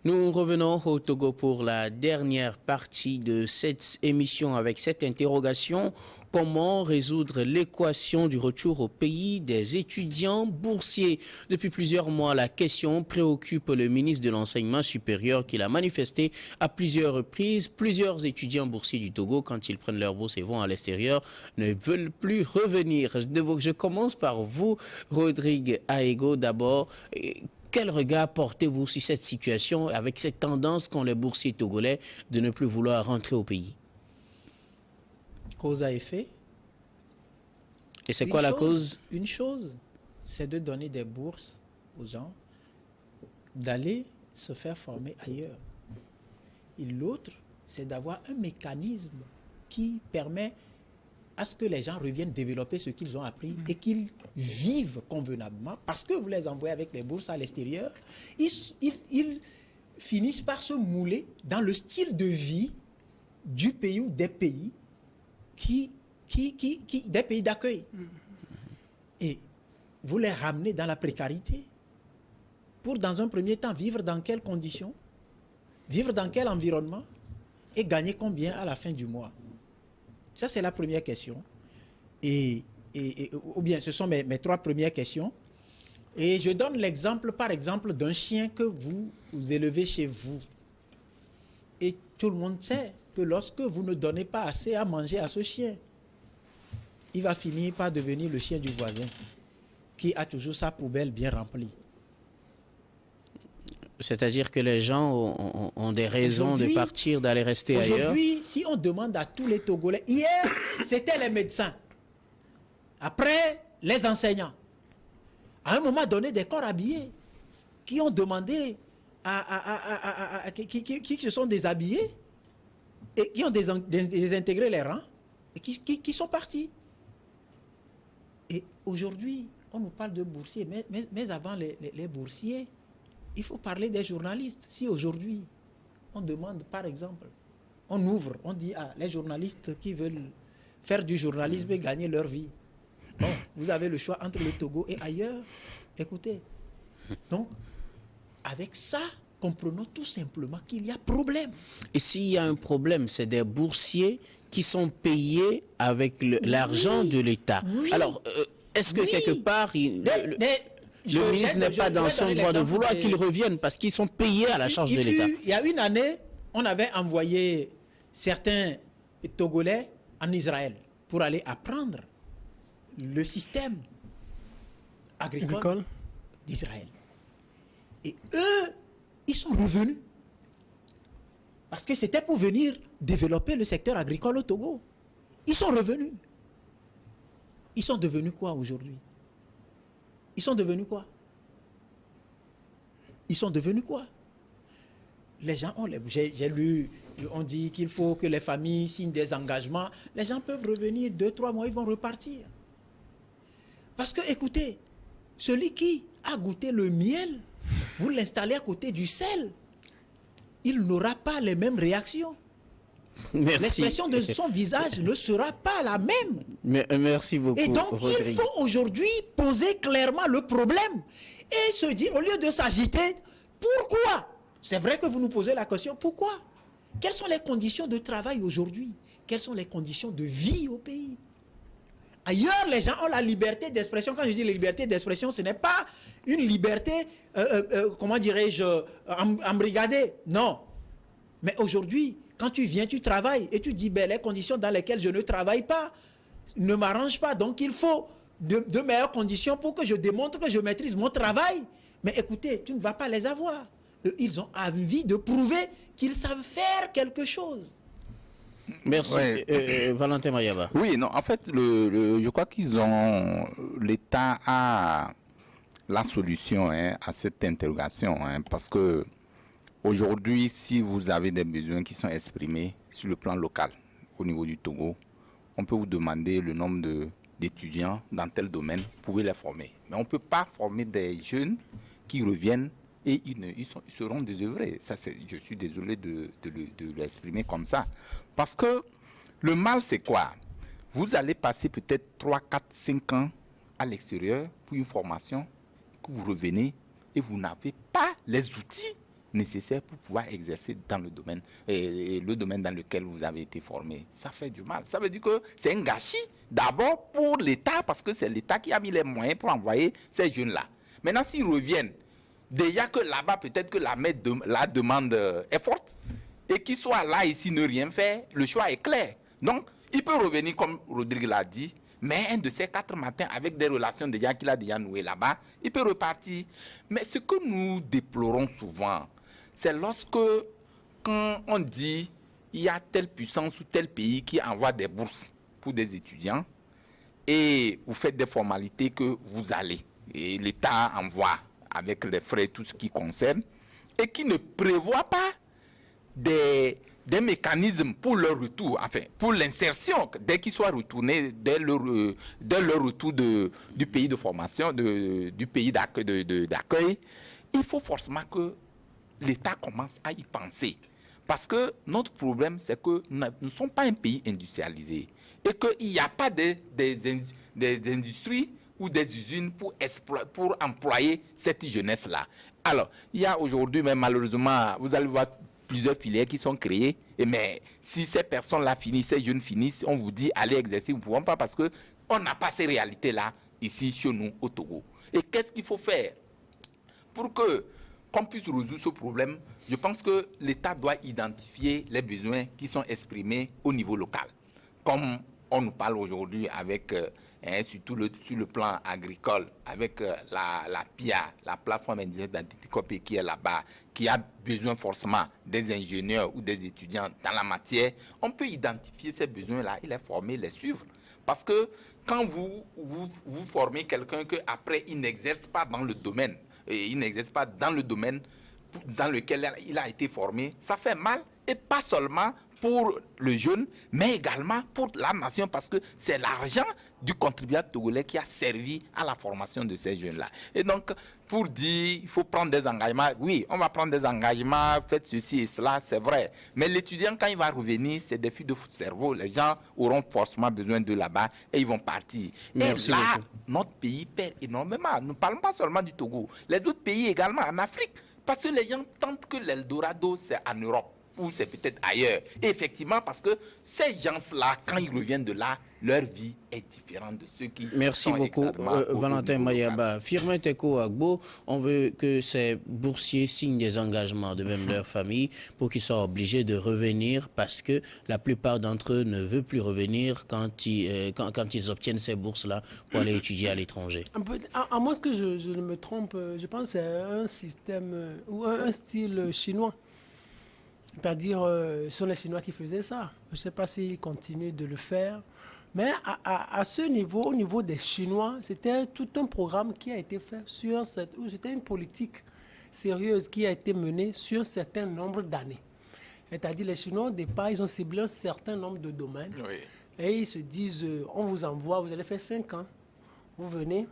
Nous revenons au Togo pour la dernière partie de cette émission avec cette interrogation. Comment résoudre l'équation du retour au pays des étudiants boursiers? Depuis plusieurs mois, la question préoccupe le ministre de l'Enseignement supérieur qui l'a manifesté à plusieurs reprises. Plusieurs étudiants boursiers du Togo, quand ils prennent leur bourse et vont à l'extérieur, ne veulent plus revenir. Je commence par vous, Rodrigue Aego, d'abord. Quel regard portez-vous sur cette situation avec cette tendance qu'ont les boursiers togolais de ne plus vouloir rentrer au pays? Cause à effet. Et c'est quoi la cause? Une chose, c'est de donner des bourses aux gens, d'aller se faire former ailleurs. Et l'autre, c'est d'avoir un mécanisme qui permet à ce que les gens reviennent développer ce qu'ils ont appris et qu'ils vivent convenablement, parce que vous les envoyez avec les bourses à l'extérieur, ils finissent par se mouler dans le style de vie du pays ou des pays des pays d'accueil. Et vous les ramenez dans la précarité pour, dans un premier temps, vivre dans quelles conditions, vivre dans quel environnement et gagner combien à la fin du mois. Ça, c'est la première question. Ou bien, ce sont mes trois premières questions. Et je donne l'exemple, par exemple, d'un chien que vous élevez chez vous. Et tout le monde sait que lorsque vous ne donnez pas assez à manger à ce chien, il va finir par devenir le chien du voisin, qui a toujours sa poubelle bien remplie. C'est-à-dire que les gens ont des raisons de partir, d'aller rester ailleurs. Aujourd'hui, si on demande à tous les Togolais, hier, c'était les médecins. Après, les enseignants. À un moment donné, des corps habillés qui ont demandé qui se sont déshabillés et qui ont désintégré les rangs et qui sont partis. Et aujourd'hui, on nous parle de boursiers, mais avant les boursiers, il faut parler des journalistes. Si aujourd'hui, on demande, par exemple, on ouvre, on dit à les journalistes qui veulent faire du journalisme et gagner leur vie. Bon, vous avez le choix entre le Togo et ailleurs. Écoutez, donc, avec ça, comprenons tout simplement qu'il y a problème. Et s'il y a un problème, c'est des boursiers qui sont payés avec l'argent de l'État. Oui. Alors, est-ce que quelque part, le ministre n'est pas dans son droit de vouloir qu'ils reviennent parce qu'ils sont payés à la charge de l'État? Il y a une année, on avait envoyé certains Togolais en Israël pour aller apprendre le système agricole d'Israël. Et eux, ils sont revenus. Parce que c'était pour venir développer le secteur agricole au Togo. Ils sont revenus. Ils sont devenus quoi aujourd'hui? Ils sont devenus quoi? Ils sont devenus quoi? Les gens ont j'ai lu, on dit qu'il faut que les familles signent des engagements. Les gens peuvent revenir 2-3 mois, ils vont repartir. Parce que, écoutez, celui qui a goûté le miel, vous l'installez à côté du sel, il n'aura pas les mêmes réactions. L'expression de son visage ne sera pas la même. Merci beaucoup. Et donc, Rodrigue, il faut aujourd'hui poser clairement le problème et se dire, au lieu de s'agiter, pourquoi? C'est vrai que vous nous posez la question, pourquoi? Quelles sont les conditions de travail aujourd'hui? Quelles sont les conditions de vie au pays? Ailleurs, les gens ont la liberté d'expression. Quand je dis la liberté d'expression, ce n'est pas une liberté, comment dirais-je, embrigadée. Non. Mais aujourd'hui, quand tu viens, tu travailles et tu dis, ben, les conditions dans lesquelles je ne travaille pas ne m'arrangent pas. Donc, il faut de meilleures conditions pour que je démontre que je maîtrise mon travail. Mais écoutez, tu ne vas pas les avoir. Ils ont envie de prouver qu'ils savent faire quelque chose. Merci. Ouais. Valentin Mayaba. Oui, non, en fait, je crois l'État a la solution à cette interrogation, parce que aujourd'hui, si vous avez des besoins qui sont exprimés sur le plan local, au niveau du Togo, on peut vous demander le nombre d'étudiants dans tel domaine, vous pouvez les former. Mais on ne peut pas former des jeunes qui reviennent et ils seront désœuvrés. Ça, je suis désolé de l'exprimer comme ça. Parce que le mal, c'est quoi? Vous allez passer peut-être 3, 4, 5 ans à l'extérieur pour une formation, que vous revenez et vous n'avez pas les outils nécessaires pour pouvoir exercer dans le domaine, et le domaine dans lequel vous avez été formé. Ça fait du mal. Ça veut dire que c'est un gâchis d'abord pour l'État, parce que c'est l'État qui a mis les moyens pour envoyer ces jeunes-là. Maintenant, s'ils reviennent, déjà que là-bas, peut-être que la demande est forte, et qu'ils soient là ici ne rien faire, le choix est clair. Donc, il peut revenir, comme Rodrigue l'a dit, mais un de ces 4 matins, avec des relations déjà qu'il a déjà nouées là-bas, il peut repartir. Mais ce que nous déplorons souvent, c'est lorsque, quand on dit il y a telle puissance ou tel pays qui envoie des bourses pour des étudiants, et vous faites des formalités que vous allez, et l'État envoie avec les frais, tout ce qui concerne, et qui ne prévoit pas des mécanismes pour leur retour, enfin, pour l'insertion, dès qu'ils soient retournés, dès leur retour du pays de formation, du pays d'accueil, il faut forcément que l'État commence à y penser. Parce que notre problème, c'est que nous ne sommes pas un pays industrialisé et qu'il n'y a pas des industries ou des usines pour employer cette jeunesse-là. Alors, il y a aujourd'hui, mais malheureusement, vous allez voir plusieurs filières qui sont créées, mais si ces personnes-là finissent, ces jeunes finissent, on vous dit allez exercer, nous ne pouvons pas parce qu'on n'a pas ces réalités-là ici chez nous au Togo. Et qu'est-ce qu'il faut faire pour qu'on puisse résoudre ce problème? Je pense que l'État doit identifier les besoins qui sont exprimés au niveau local. Comme on nous parle aujourd'hui avec, surtout sur le plan agricole, avec la PIA, la plateforme d'identité qui est là-bas, qui a besoin forcément des ingénieurs ou des étudiants dans la matière, on peut identifier ces besoins-là et les former, les suivre. Parce que quand vous formez quelqu'un qu'après il n'exerce pas dans le domaine, il n'exerce pas dans le domaine dans lequel il a été formé, ça fait mal, et pas seulement pour le jeune, mais également pour la nation, parce que c'est l'argent du contribuable togolais qui a servi à la formation de ces jeunes-là. Et donc, pour dire, il faut prendre des engagements, oui, on va prendre des engagements, faites ceci et cela, c'est vrai. Mais l'étudiant, quand il va revenir, c'est des fuites de cerveau. Les gens auront forcément besoin de là-bas et ils vont partir. Merci et là, beaucoup. Notre pays perd énormément. Nous ne parlons pas seulement du Togo, les autres pays également, en Afrique. Parce que les gens tentent que l'Eldorado, c'est en Europe, ou c'est peut-être ailleurs. Et effectivement, parce que ces gens-là, quand ils reviennent de là, leur vie est différente de ceux qui Merci sont beaucoup, exactement au Valentin niveau local. Mayaba. Firmin Teko Agbo, on veut que ces boursiers signent des engagements, de même leur famille, pour qu'ils soient obligés de revenir, parce que la plupart d'entre eux ne veulent plus revenir quand ils obtiennent ces bourses-là pour aller étudier à l'étranger. À moins que je ne me trompe, je pense que c'est un système ou un style chinois. C'est-à-dire, ce sont les Chinois qui faisaient ça. Je ne sais pas s'ils continuent de le faire. Mais à ce niveau, au niveau des Chinois, c'était tout un programme qui a été fait c'était une politique sérieuse qui a été menée sur un certain nombre d'années. C'est-à-dire, les Chinois, au départ, ils ont ciblé un certain nombre de domaines. Oui. Et ils se disent, on vous envoie, vous allez faire 5 ans. Vous venez,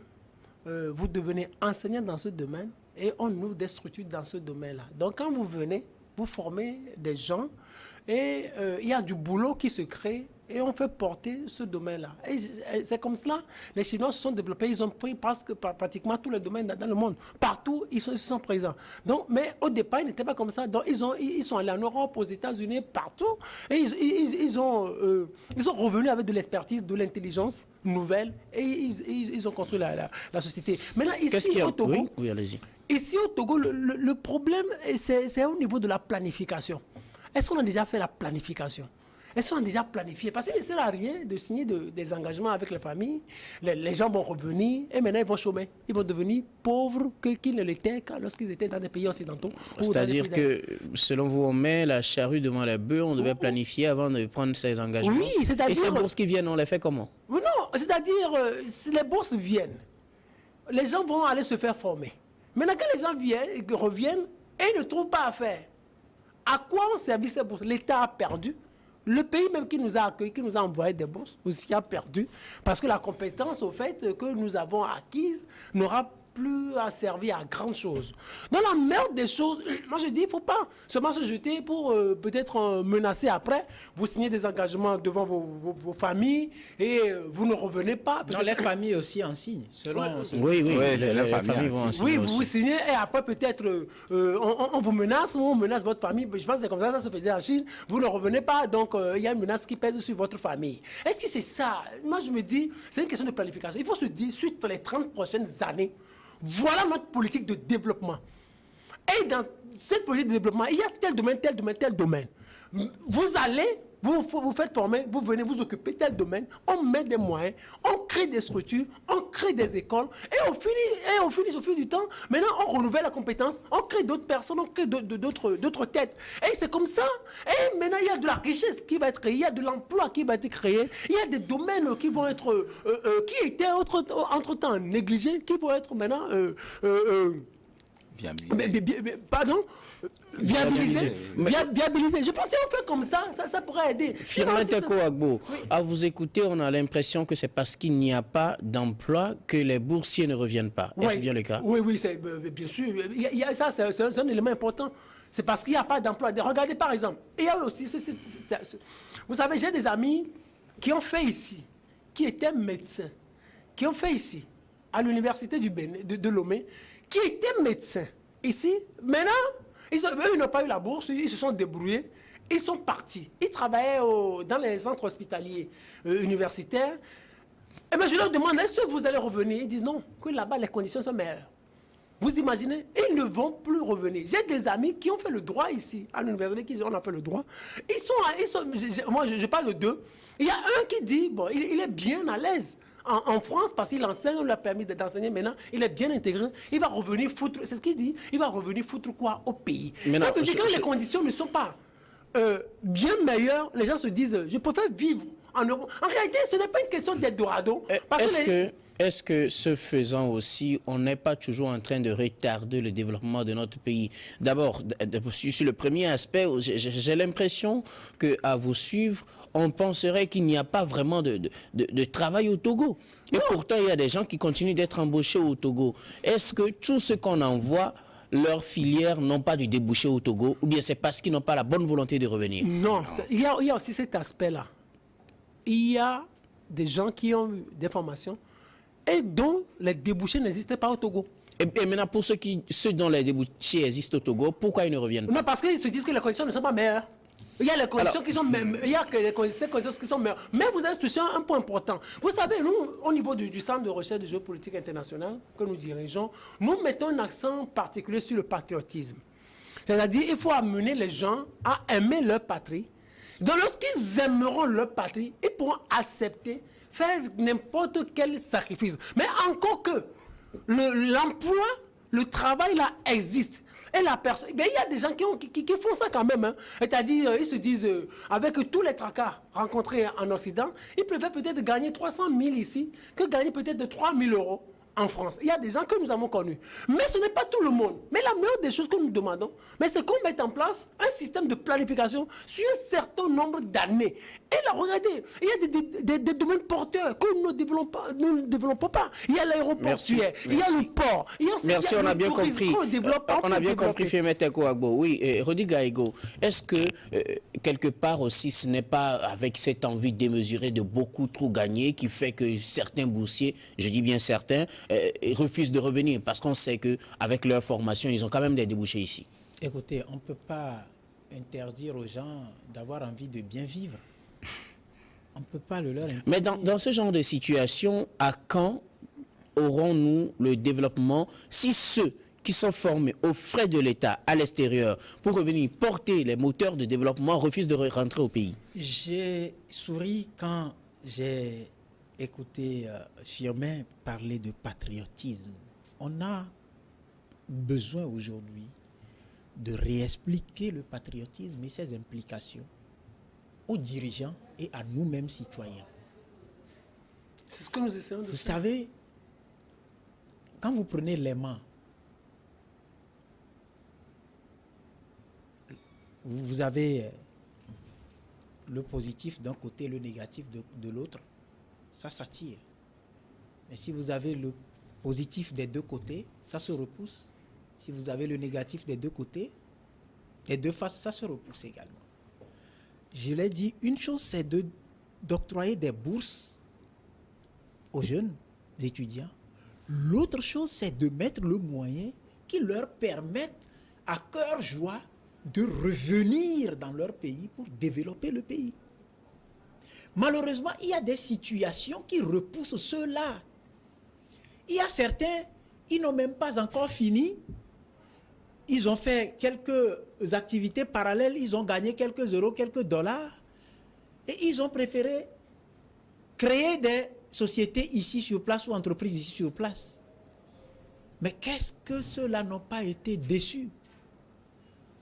vous devenez enseignant dans ce domaine et on ouvre des structures dans ce domaine-là. Donc, quand vous venez, vous formez des gens et il y a du boulot qui se crée et on fait porter ce domaine-là. Et c'est comme cela, les Chinois se sont développés, ils ont pris pratiquement tous les domaines dans le monde. Partout, ils sont présents. Donc, mais au départ, ils n'étaient pas comme ça. Donc, ils sont allés en Europe, aux États-Unis, partout. Et ils sont revenus avec de l'expertise, de l'intelligence nouvelle et ils ont construit la société. Maintenant, ici, au Togo, Oui, allez-y. Ici au Togo, le problème, c'est au niveau de la planification. Est-ce qu'on a déjà fait la planification? Est-ce qu'on a déjà planifié? Parce qu'il ne sert à rien de signer des engagements avec les familles. Les gens vont revenir et maintenant ils vont chômer. Ils vont devenir pauvres qu'ils ne l'étaient lorsqu'ils étaient dans des pays occidentaux. C'est-à-dire que, selon vous, on met la charrue devant les bœufs, on devait planifier avant de prendre ces engagements. Oui, c'est-à-dire... Et ces bourses qui viennent, on les fait comment? Non, c'est-à-dire, si les bourses viennent, les gens vont aller se faire former. Maintenant, quand les gens reviennent et ils ne trouvent pas à faire, à quoi ont servi ces bourses? L'État a perdu. Le pays même qui nous a accueillis, qui nous a envoyé des bourses, aussi a perdu. Parce que la compétence, au fait, que nous avons acquise n'aura plus servir à grand chose. Dans la meilleure des choses, moi je dis, il ne faut pas seulement se jeter pour peut-être menacer après. Vous signez des engagements devant vos familles et vous ne revenez pas. Non, les familles aussi en signent, selon... Oui, Ouais, c'est la les famille familles vont en signer Oui, vous aussi. vous signez et après peut-être on vous menace ou on menace votre famille. Je pense que c'est comme ça se faisait en Chine. Vous ne revenez pas, donc il y a une menace qui pèse sur votre famille. Est-ce que c'est ça? Moi je me dis, c'est une question de planification. Il faut se dire, sur les 30 prochaines années, voilà notre politique de développement. Et dans cette politique de développement, il y a tel domaine, tel domaine, tel domaine. Vous allez, vous faites former, vous venez vous occuper tel domaine, on met des moyens, on crée des structures, on crée des écoles, et au fil du temps, maintenant on renouvelle la compétence, on crée d'autres personnes, on crée d'autres têtes. Et c'est comme ça. Et maintenant il y a de la richesse qui va être créée, il y a de l'emploi qui va être créé, il y a des domaines qui vont être, qui étaient entre-temps négligés, qui vont être maintenant... pardon, viabiliser. Je pense que si on fait comme ça, ça pourrait aider. Firmin Teko Agbo, à vous écouter, on a l'impression que c'est parce qu'il n'y a pas d'emploi que les boursiers ne reviennent pas. Est-ce bien le cas? Oui, c'est bien sûr. Il y a ça, c'est un élément important. C'est parce qu'il n'y a pas d'emploi. Regardez par exemple, il y a aussi, vous savez, j'ai des amis qui ont fait ici, qui étaient médecins, qui ont fait ici, à l'université de Lomé, qui étaient médecins ici. Maintenant, eux, ils n'ont pas eu la bourse, ils se sont débrouillés, ils sont partis. Ils travaillaient dans les centres hospitaliers universitaires. Et bien, je leur demande, est-ce que vous allez revenir? Ils disent non, que là-bas, les conditions sont meilleures. Vous imaginez? Ils ne vont plus revenir. J'ai des amis qui ont fait le droit ici, à l'université, on a fait le droit. Moi, je parle de deux. Il y a un qui dit, bon, il est bien à l'aise. En France, parce qu'il enseigne, on lui a permis d'enseigner maintenant, il est bien intégré, il va revenir foutre, c'est ce qu'il dit, il va revenir foutre quoi au pays. Maintenant, ça veut dire que quand les conditions ne sont pas bien meilleures, les gens se disent, je préfère vivre en Europe. En réalité, ce n'est pas une question d'Eldorado. Est-ce que ce faisant aussi, on n'est pas toujours en train de retarder le développement de notre pays? D'abord, sur le premier aspect, j'ai l'impression qu'à vous suivre, on penserait qu'il n'y a pas vraiment de travail au Togo. Et pourtant, il y a des gens qui continuent d'être embauchés au Togo. Est-ce que tout ce qu'on envoie, leurs filières n'ont pas de débouché au Togo, ou bien c'est parce qu'ils n'ont pas la bonne volonté de revenir? Non, il y a aussi cet aspect-là. Il y a des gens qui ont eu des formations et dont les débouchés n'existaient pas au Togo. Et maintenant, pour ceux dont les débouchés existent au Togo, pourquoi ils ne reviennent pas? Non, parce qu'ils se disent que les conditions ne sont pas meilleures. Il y a les conditions qui sont meilleures. Il y a ces conditions qui sont meilleures. Mais vous avez touché un point important. Vous savez, nous, au niveau du Centre de recherche de géopolitique internationale que nous dirigeons, nous mettons un accent particulier sur le patriotisme. C'est-à-dire qu'il faut amener les gens à aimer leur patrie. Donc lorsqu'ils aimeront leur patrie, ils pourront accepter, faire n'importe quel sacrifice. Mais encore que l'emploi, le travail là existe. Et la personne, il y a des gens qui font ça quand même. Hein. C'est-à-dire, ils se disent, avec tous les tracas rencontrés en Occident, ils préfèrent peut-être gagner 300 000 ici que gagner peut-être 3 000 euros en France. Il y a des gens que nous avons connus. Mais ce n'est pas tout le monde. Mais la meilleure des choses que nous demandons, c'est qu'on mette en place un système de planification sur un certain nombre d'années. Et là, regardez, il y a des domaines porteurs que nous ne développons pas. Il y a l'aéroportuaire, il y a le port. Merci, on a bien compris. On a bien compris, Firmin Teko Agbo. Oui, Rodi Gaïgo, est-ce que, quelque part aussi, ce n'est pas avec cette envie démesurée de beaucoup trop gagner qui fait que certains boursiers, je dis bien certains, refusent de revenir parce qu'on sait qu'avec leur formation, ils ont quand même des débouchés ici? Écoutez, on ne peut pas interdire aux gens d'avoir envie de bien vivre. On ne peut pas le leur interdire. Mais dans ce genre de situation, à quand aurons-nous le développement si ceux qui sont formés aux frais de l'État à l'extérieur pour revenir porter les moteurs de développement refusent de rentrer au pays? J'ai souri quand j'ai écouté Firmin parler de patriotisme. On a besoin aujourd'hui de réexpliquer le patriotisme et ses implications aux dirigeants et à nous-mêmes citoyens. C'est ce que nous essayons de faire. Vous savez, quand vous prenez l'aimant, vous avez le positif d'un côté, le négatif de l'autre, ça s'attire. Mais si vous avez le positif des deux côtés, ça se repousse. Si vous avez le négatif des deux côtés, les deux faces, ça se repousse également. Je l'ai dit, une chose, c'est d'octroyer des bourses aux jeunes étudiants. L'autre chose, c'est de mettre le moyen qui leur permette à cœur joie de revenir dans leur pays pour développer le pays. Malheureusement, il y a des situations qui repoussent ceux-là. Il y a certains, ils n'ont même pas encore fini. Ils ont fait quelques activités parallèles, ils ont gagné quelques euros, quelques dollars. Et ils ont préféré créer des sociétés ici sur place ou entreprises ici sur place. Mais qu'est-ce que ceux-là n'ont pas été déçus?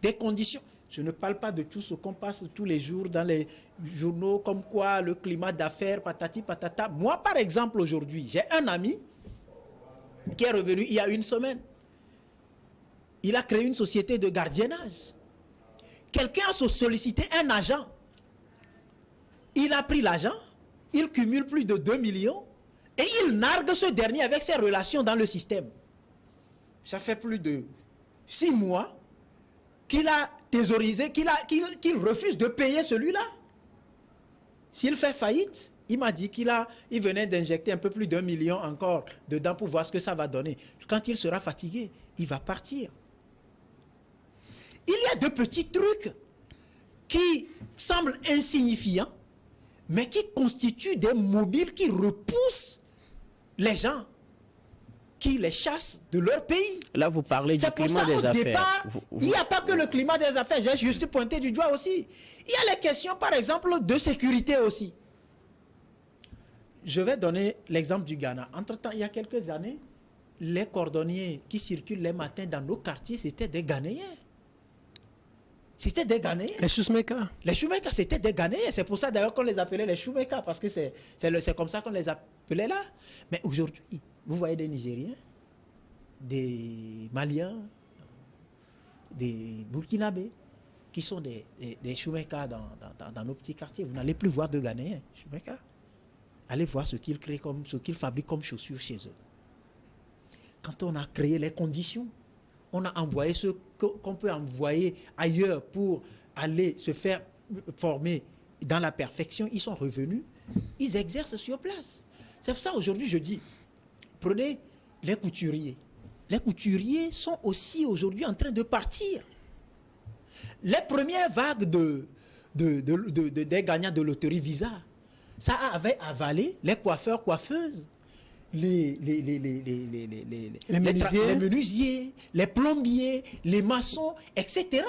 Des conditions. Je ne parle pas de tout ce qu'on passe tous les jours dans les journaux, comme quoi le climat d'affaires, patati patata. Moi, par exemple, aujourd'hui, j'ai un ami qui est revenu il y a une semaine. Il a créé une société de gardiennage. Quelqu'un a sollicité un agent. Il a pris l'agent, il cumule plus de 2 millions et il nargue ce dernier avec ses relations dans le système. Ça fait plus de 6 mois qu'il a thésaurisé, qu'il refuse de payer celui-là. S'il fait faillite, il m'a dit qu'il venait d'injecter un peu plus d'1 million encore dedans pour voir ce que ça va donner. Quand il sera fatigué, il va partir. Il y a de petits trucs qui semblent insignifiants, mais qui constituent des mobiles qui repoussent les gens, qui les chassent de leur pays. Là, vous parlez du climat des affaires. Départ, il n'y a pas que le climat des affaires, j'ai juste pointé du doigt aussi. Il y a les questions, par exemple, de sécurité aussi. Je vais donner l'exemple du Ghana. Entre-temps, il y a quelques années, les cordonniers qui circulent les matins dans nos quartiers, c'était des Ghanéens. C'était des Ghanéens. Les shoemakers. Les shoemakers, c'était des Ghanéens. C'est pour ça d'ailleurs qu'on les appelait les shoemakers, parce que c'est comme ça qu'on les appelait là. Mais aujourd'hui, vous voyez des Nigériens, des Maliens, des Burkinabés, qui sont des shoemakers dans nos petits quartiers. Vous n'allez plus voir de Ghanéens, shoemakers. Allez voir ce qu'ils créent, ce qu'ils fabriquent comme chaussures chez eux. Quand on a créé les conditions, on a envoyé ce qu'on peut envoyer ailleurs pour aller se faire former dans la perfection. Ils sont revenus, ils exercent sur place. C'est pour ça aujourd'hui je dis, prenez les couturiers. Les couturiers sont aussi aujourd'hui en train de partir. Les premières vagues des gagnants de loterie Visa, ça avait avalé les coiffeurs, coiffeuses, les menuisiers, les plombiers, les maçons, etc.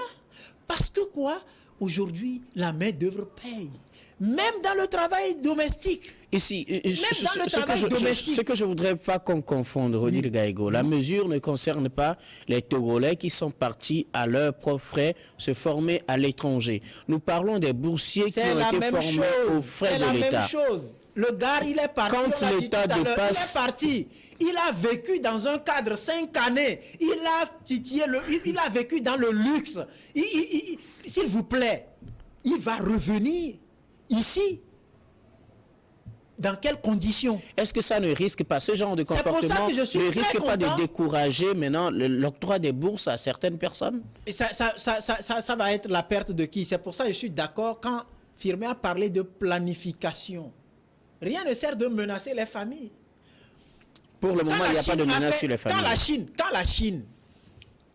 Parce que quoi? Aujourd'hui, la main-d'œuvre paye. Même dans le travail domestique. Ici, ce que je ne voudrais pas qu'on confonde, Rodil Gaïgo, la mesure ne concerne pas les Togolais qui sont partis à leurs propres frais se former à l'étranger. Nous parlons des boursiers qui ont été formés aux frais de l'État. C'est la même chose. Le gars, il est parti. Quand l'État dépasse... Il est parti. Il a vécu dans un cadre 5 années. Il a vécu dans le luxe. S'il vous plaît, il va revenir ici. Dans quelles conditions? Est-ce que ça ne risque pas, ce genre de comportement ne risque pas de décourager maintenant l'octroi des bourses à certaines personnes? Et ça va être la perte de qui? C'est pour ça que je suis d'accord quand Firmé a parlé de planification. Rien ne sert de menacer les familles. Pour le moment, il n'y a pas de menace sur les familles. Quand la Chine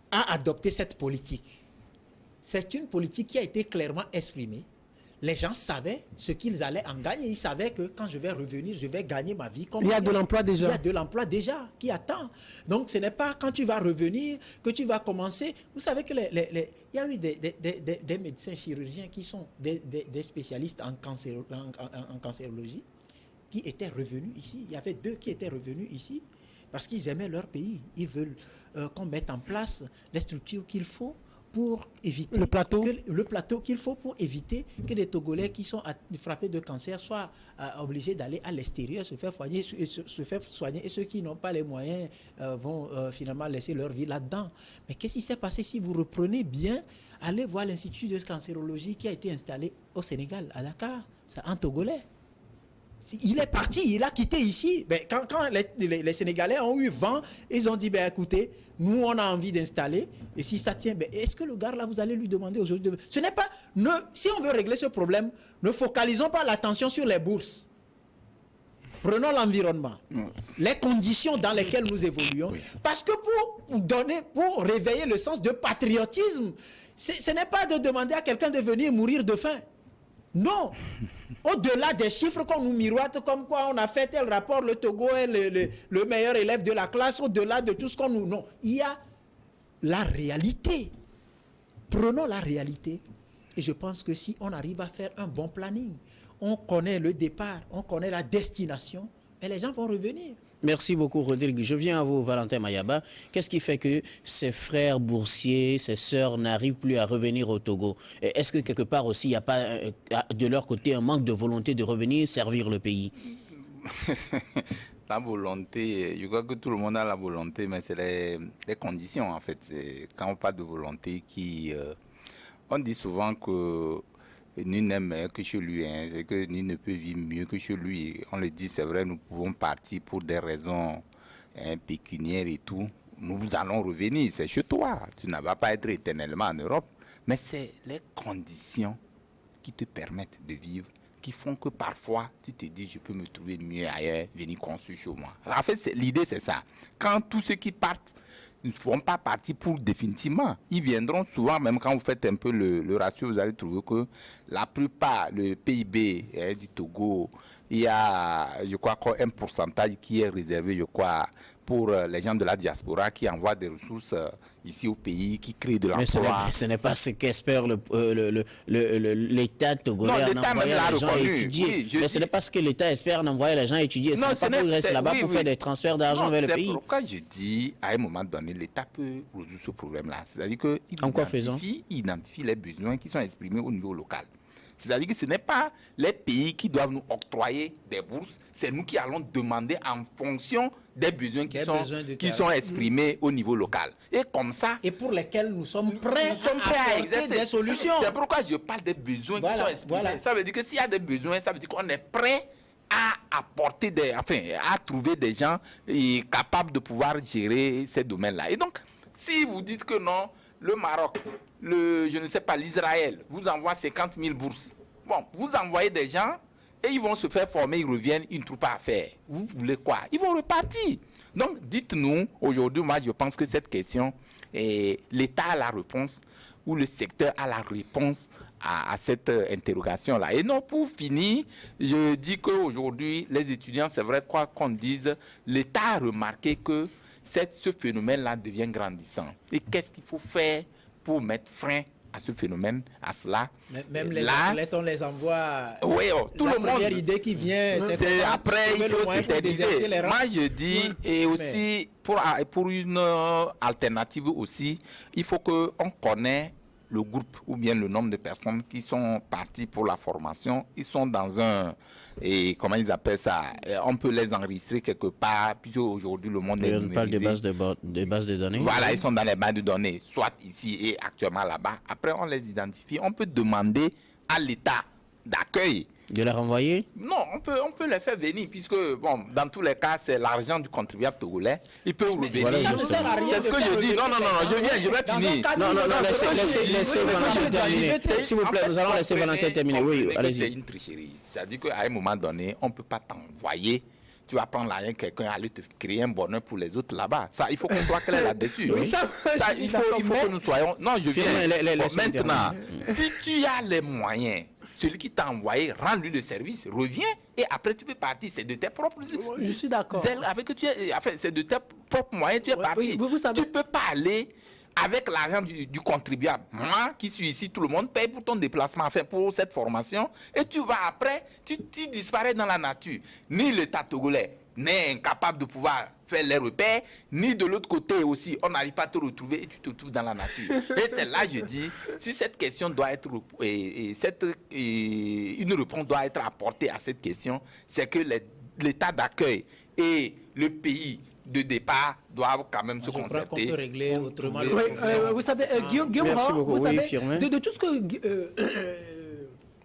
a adopté cette politique, c'est une politique qui a été clairement exprimée. Les gens savaient ce qu'ils allaient en gagner. Ils savaient que quand je vais revenir, je vais gagner ma vie. Il y a de l'emploi déjà. Il y a de l'emploi déjà qui attend. Donc, ce n'est pas quand tu vas revenir que tu vas commencer. Vous savez que il y a eu des médecins chirurgiens qui sont des spécialistes en cancérologie qui étaient revenus ici. Il y avait 2 qui étaient revenus ici parce qu'ils aimaient leur pays. Ils veulent qu'on mette en place les structures qu'il faut pour éviter le plateau qu'il faut pour éviter que les Togolais qui sont frappés de cancer soient obligés d'aller à l'extérieur se faire soigner et ceux qui n'ont pas les moyens vont finalement laisser leur vie là-dedans. Mais qu'est-ce qui s'est passé? Si vous reprenez bien, allez voir l'Institut de cancérologie qui a été installé au Sénégal, à Dakar. C'est un Togolais. Il est parti, il a quitté ici. Ben, quand les Sénégalais ont eu vent, ils ont dit, ben, écoutez, nous, on a envie d'installer. Et si ça tient, ben, est-ce que le gars, là, vous allez lui demander aujourd'hui Ce n'est pas... si on veut régler ce problème, ne focalisons pas l'attention sur les bourses. Prenons l'environnement, les conditions dans lesquelles nous évoluons. Parce que pour réveiller le sens de patriotisme, ce n'est pas de demander à quelqu'un de venir mourir de faim. Non. Au-delà des chiffres qu'on nous miroite, comme quoi on a fait tel rapport, le Togo est le meilleur élève de la classe, au-delà de tout ce qu'on nous... Non, il y a la réalité. Prenons la réalité. Et je pense que si on arrive à faire un bon planning, on connaît le départ, on connaît la destination, et les gens vont revenir. Merci beaucoup, Rodrigue. Je viens à vous, Valentin Mayaba. Qu'est-ce qui fait que ces frères boursiers, ces sœurs n'arrivent plus à revenir au Togo? Est-ce que quelque part aussi, il n'y a pas de leur côté un manque de volonté de revenir servir le pays? La volonté, je crois que tout le monde a la volonté, mais c'est les conditions en fait. Quand on parle de volonté, on dit souvent que nul n'aime meilleur que chez lui, hein. C'est que nul ne peut vivre mieux que chez lui. On le dit, c'est vrai, nous pouvons partir pour des raisons pécuniaires et tout. Nous allons revenir, c'est chez toi. Tu ne vas pas être éternellement en Europe. Mais c'est les conditions qui te permettent de vivre, qui font que parfois, tu te dis, je peux me trouver mieux ailleurs, venir construire chez moi. En fait, l'idée, c'est ça. Quand tous ceux qui partent ne seront pas partis pour définitivement. Ils viendront souvent, même quand vous faites un peu le ratio, vous allez trouver que la plupart, le PIB du Togo, il y a, je crois, un pourcentage qui est réservé, je crois, pour les gens de la diaspora qui envoient des ressources ici au pays, qui créent de l'emploi. Mais ce n'est pas ce qu'espère l'État togolais en envoyant les gens étudier. Oui, mais ce n'est pas ce que l'État espère en envoyant les gens étudier. Ce n'est pas pour rester là-bas pour faire des transferts d'argent vers le pays. C'est pourquoi je dis, à un moment donné, l'État peut résoudre ce problème-là. C'est-à-dire qu'il identifie les besoins qui sont exprimés au niveau local. C'est-à-dire que ce n'est pas les pays qui doivent nous octroyer des bourses, c'est nous qui allons demander en fonction des besoins qui sont exprimés au niveau local. Et comme ça... Et pour lesquels nous sommes prêts à exercer des solutions. C'est pourquoi je parle des besoins qui sont exprimés. Voilà. Ça veut dire que s'il y a des besoins, ça veut dire qu'on est prêt à apporter à trouver des gens capables de pouvoir gérer ces domaines-là. Et donc, si vous dites que non, le Maroc, je ne sais pas, l'Israël vous envoie 50 000 bourses. Bon, vous envoyez des gens et ils vont se faire former, ils reviennent, ils ne trouvent pas à faire. Vous voulez quoi? Ils vont repartir. Donc, dites-nous, aujourd'hui, moi, je pense que cette question, l'État a la réponse ou le secteur a la réponse à cette interrogation-là. Et non, pour finir, je dis qu'aujourd'hui, les étudiants, c'est vrai, quoi qu'on dise, l'État a remarqué que ce phénomène-là devient grandissant. Et qu'est-ce qu'il faut faire pour mettre frein à ce phénomène, à cela? Même les athlètes, on les envoie. Oui, tout le monde. La première idée qui vient, c'est après, il faut s'éterniser. Moi, je dis, et aussi, pour une alternative aussi, il faut qu'on connaisse le groupe ou bien le nombre de personnes qui sont parties pour la formation. Ils sont dans et comment ils appellent ça, on peut les enregistrer quelque part, puisque aujourd'hui le monde est numérisé. On parle des bases de données. Voilà, ils sont dans les bases de données, soit ici et actuellement là-bas. Après, on les identifie. On peut demander à l'État d'accueil. De les renvoyer? Non, on peut les faire venir, puisque, bon, dans tous les cas, c'est l'argent du contribuable togolais. Ils peuvent revenir. Voilà, c'est ce que je dis. Non, je vais finir. Non, laissez Valentin terminer. S'il vous plaît, nous allons laisser Valentin terminer. Oui, allez-y. C'est une tricherie. C'est-à-dire qu'à un moment donné, on ne peut pas t'envoyer. Tu vas prendre l'argent quelqu'un aller te créer un bonheur pour les autres là-bas. Ça, il faut qu'on soit clair là-dessus. Oui, ça, il faut que nous soyons... Non, je viens. Maintenant, si tu as les moyens... Celui qui t'a envoyé, rend-lui le service, reviens et après tu peux partir. C'est de tes propres... Je suis d'accord. C'est de tes propres moyens, tu es parti. Vous savez... Tu ne peux pas aller avec l'argent du contribuable. Moi, qui suis ici, tout le monde paye pour ton déplacement, pour cette formation. Et tu vas après, tu disparais dans la nature. Ni l'État togolais n'est incapable de pouvoir faire les repères, ni de l'autre côté aussi, on n'arrive pas à te retrouver et tu te trouves dans la nature. Et c'est là, je dis, si cette question doit être, une réponse doit être apportée à cette question, c'est que l'État d'accueil et le pays de départ doivent quand même se concerter. Je crois qu'on peut régler autrement. Vous savez, Guillaume, merci beaucoup. Vous savez, Firmin. de tout ce que...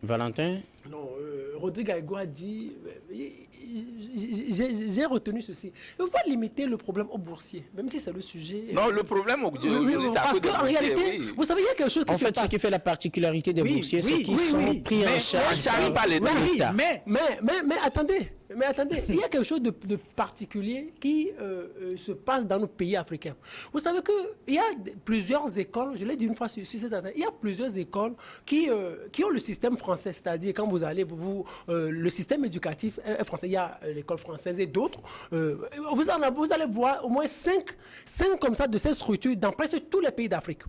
Valentin? Non, Rodrigue Gaego a dit, j'ai retenu ceci. Il ne faut pas limiter le problème aux boursiers, même si c'est le sujet. Non, le problème, parce qu'en réalité, vous savez, il y a quelque chose qui en fait, ce qui fait la particularité des boursiers, c'est qu'ils sont pris en charge par l'État. Mais attendez, il y a quelque chose de particulier qui se passe dans nos pays africains. Vous savez qu'il y a plusieurs écoles, je l'ai dit une fois sur cette antenne, il y a plusieurs écoles qui ont le système français, c'est-à-dire quand vous allez, le système éducatif est français, il y a l'école française et d'autres. Vous allez voir au moins 5 comme ça de ces structures dans presque tous les pays d'Afrique.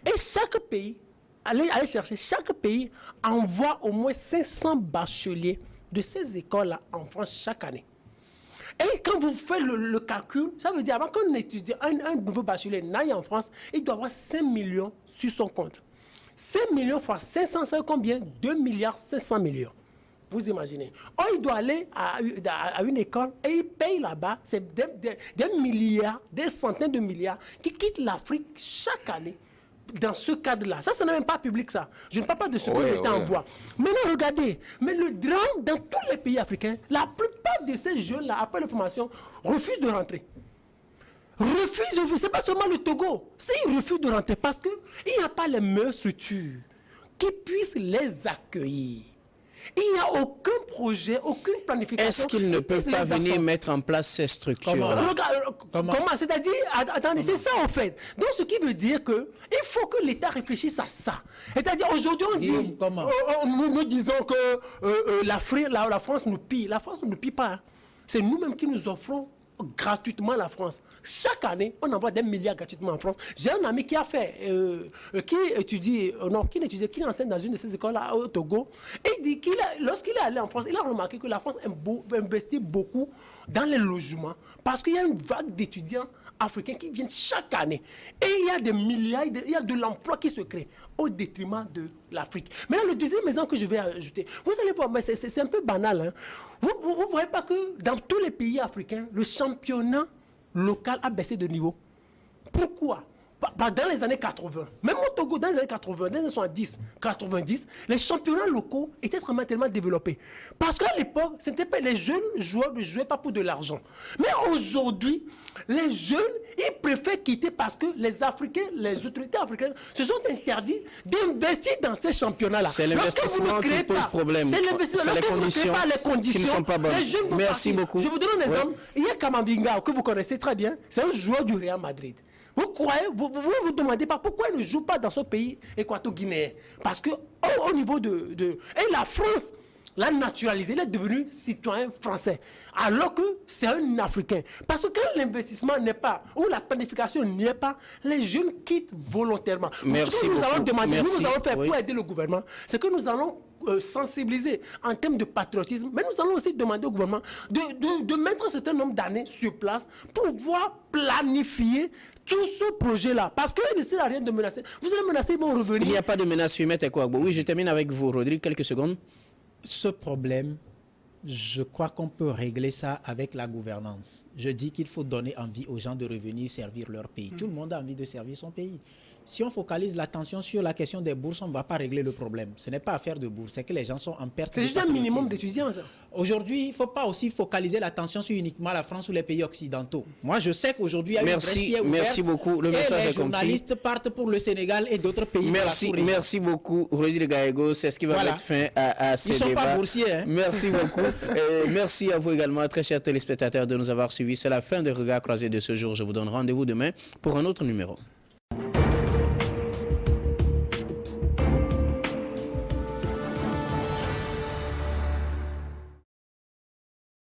Et chaque pays, allez chercher, chaque pays envoie au moins 500 bacheliers de ces écoles-là en France chaque année. Et quand vous faites le calcul, ça veut dire avant qu'un étudiant, un nouveau bachelier n'aille en France, il doit avoir 5 millions sur son compte. 5 millions fois 500, c'est combien? 2 milliards 500 millions. Vous imaginez. Or, il doit aller à une école et il paye là-bas, c'est des milliards, des centaines de milliards qui quittent l'Afrique chaque année. Dans ce cadre-là, ça n'est même pas public, ça. Je ne parle pas de ce que l'État envoie. Maintenant, regardez, mais le drame dans tous les pays africains, la plupart de ces jeunes-là, après la formation, refusent de rentrer. C'est pas seulement le Togo. Ils refusent de rentrer parce qu'il n'y a pas les meilleures structures qui puissent les accueillir. Il n'y a aucun projet, aucune planification. Est-ce qu'ils ne peuvent pas venir mettre en place ces structures? Comment? C'est-à-dire, attendez, c'est ça en fait. Donc ce qui veut dire qu'il faut que l'État réfléchisse à ça. C'est-à-dire aujourd'hui on dit, nous disons que la France nous pille. La France ne nous pille pas. Hein. C'est nous-mêmes qui nous offrons gratuitement la France. Chaque année, on envoie des milliards gratuitement en France. J'ai un ami qui a fait, qui enseigne dans une de ces écoles-là au Togo. Et il dit lorsqu'il est allé en France, il a remarqué que la France investit beaucoup dans les logements parce qu'il y a une vague d'étudiants africains qui viennent chaque année. Et il y a des milliards, il y a de l'emploi qui se crée au détriment de l'Afrique. Maintenant, le deuxième exemple que je vais ajouter, vous allez voir, mais c'est un peu banal. Hein. Vous ne voyez pas que dans tous les pays africains, le championnat local a baissé de niveau. Pourquoi? Dans les années 80, même au Togo, dans les années 80, dans les années 70, 90, les championnats locaux étaient tellement développés. Parce qu'à l'époque, c'était pas les jeunes joueurs ne jouaient pas pour de l'argent. Mais aujourd'hui, les jeunes, ils préfèrent quitter parce que les Africains, les autorités africaines se sont interdits d'investir dans ces championnats-là. C'est l'investissement qui pose problème. C'est l'investissement. C'est les conditions qui ne sont pas bonnes. Les jeunes Merci beaucoup. Je vous donne un exemple. Il y a Kamambinga, que vous connaissez très bien. C'est un joueur du Real Madrid. Vous croyez, vous demandez pas pourquoi il ne joue pas dans ce pays équato-guinéen. Parce que au niveau Et la France l'a naturalisé, il est devenu citoyen français. Alors que c'est un Africain. Parce que quand l'investissement n'est pas, ou la planification n'est pas, les jeunes quittent volontairement. Merci ce que nous allons demander, Merci. nous allons faire pour aider le gouvernement, c'est que nous allons sensibiliser en termes de patriotisme, mais nous allons aussi demander au gouvernement de mettre un certain nombre d'années sur place pour pouvoir planifier tout ce projet-là. Parce qu'il ne sert à rien de menacer. Vous allez menacer, ils vont revenir. Il n'y a pas de menace fumette et quoi. Bon, oui, je termine avec vous, Rodrigue, quelques secondes. Ce problème, je crois qu'on peut régler ça avec la gouvernance. Je dis qu'il faut donner envie aux gens de revenir servir leur pays. Tout le monde a envie de servir son pays. Si on focalise l'attention sur la question des bourses, on ne va pas régler le problème. Ce n'est pas affaire de bourse, c'est que les gens sont en perte. C'est juste un minimum d'étudiants, ça. Aujourd'hui, il ne faut pas aussi focaliser l'attention sur uniquement la France ou les pays occidentaux. Moi, je sais qu'aujourd'hui, il y a une brèche qui est ouverte. Merci beaucoup. Le message est compris. Les journalistes partent pour le Sénégal et d'autres pays. Merci beaucoup, Rodrigue Gaego. C'est ce qui va mettre fin à ces débats. Ils ne sont pas boursiers. Hein? Merci beaucoup. Merci à vous également, très chers téléspectateurs, de nous avoir suivis. C'est la fin de Regards croisés de ce jour. Je vous donne rendez-vous demain pour un autre numéro.